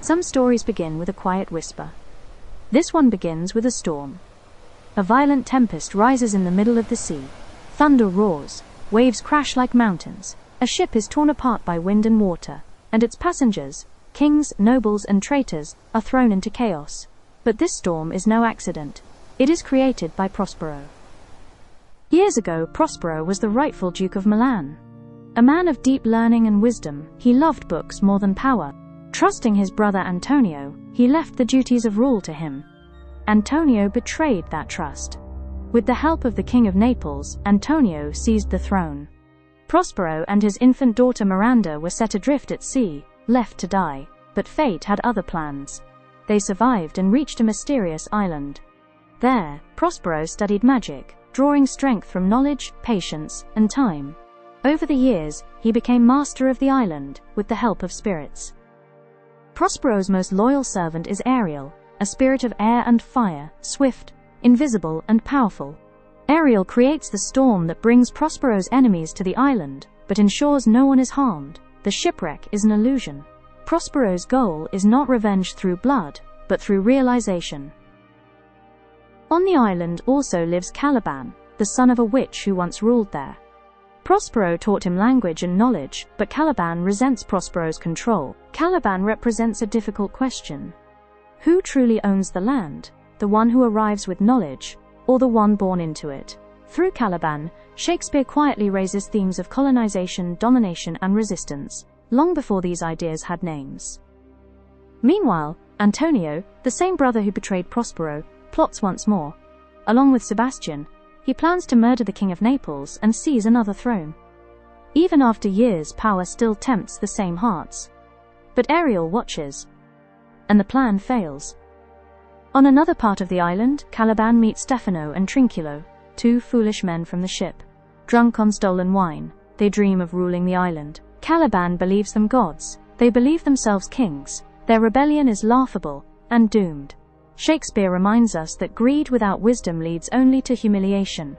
Some stories begin with a quiet whisper. This one begins with a storm. A violent tempest rises in the middle of the sea. Thunder roars, waves crash like mountains. A ship is torn apart by wind and water, and its passengers, kings, nobles, and traitors, are thrown into chaos. But this storm is no accident. It is created by Prospero. Years ago, Prospero was the rightful Duke of Milan. A man of deep learning and wisdom, he loved books more than power. Trusting his brother Antonio, he left the duties of rule to him. Antonio betrayed that trust. With the help of the King of Naples, Antonio seized the throne. Prospero and his infant daughter Miranda were set adrift at sea, left to die, but fate had other plans. They survived and reached a mysterious island. There, Prospero studied magic, drawing strength from knowledge, patience, and time. Over the years, he became master of the island, with the help of spirits. Prospero's most loyal servant is Ariel, a spirit of air and fire, swift, invisible, and powerful. Ariel creates the storm that brings Prospero's enemies to the island, but ensures no one is harmed. The shipwreck is an illusion. Prospero's goal is not revenge through blood, but through realization. On the island also lives Caliban, the son of a witch who once ruled there. Prospero taught him language and knowledge, but Caliban resents Prospero's control. Caliban represents a difficult question. Who truly owns the land? The one who arrives with knowledge, or the one born into it? Through Caliban, Shakespeare quietly raises themes of colonization, domination, and resistance, long before these ideas had names. Meanwhile, Antonio, the same brother who betrayed Prospero, plots once more. Along with Sebastian, he plans to murder the King of Naples and seize another throne. Even after years, power still tempts the same hearts. But Ariel watches, and the plan fails. On another part of the island, Caliban meets Stefano and Trinculo, two foolish men from the ship. Drunk on stolen wine, they dream of ruling the island. Caliban believes them gods. They believe themselves kings. Their rebellion is laughable and doomed. Shakespeare reminds us that greed without wisdom leads only to humiliation.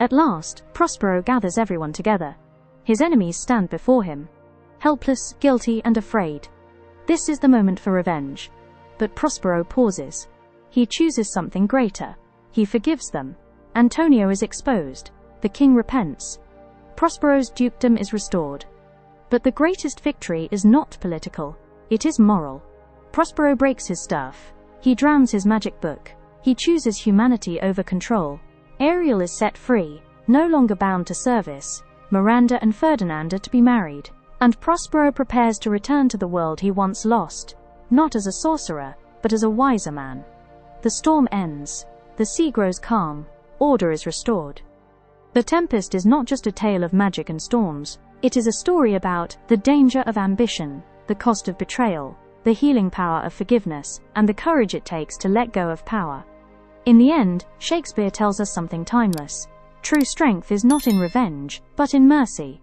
At last, Prospero gathers everyone together. His enemies stand before him, helpless, guilty, and afraid. This is the moment for revenge. But Prospero pauses. He chooses something greater. He forgives them. Antonio is exposed. The king repents. Prospero's dukedom is restored. But the greatest victory is not political. It is moral. Prospero breaks his staff. He drowns his magic book. He chooses humanity over control. Ariel is set free, no longer bound to service. Miranda and Ferdinand are to be married. And Prospero prepares to return to the world he once lost, not as a sorcerer, but as a wiser man. The storm ends. The sea grows calm. Order is restored. The Tempest is not just a tale of magic and storms. It is a story about the danger of ambition, the cost of betrayal, the healing power of forgiveness, and the courage it takes to let go of power. In the end, Shakespeare tells us something timeless. True strength is not in revenge, but in mercy.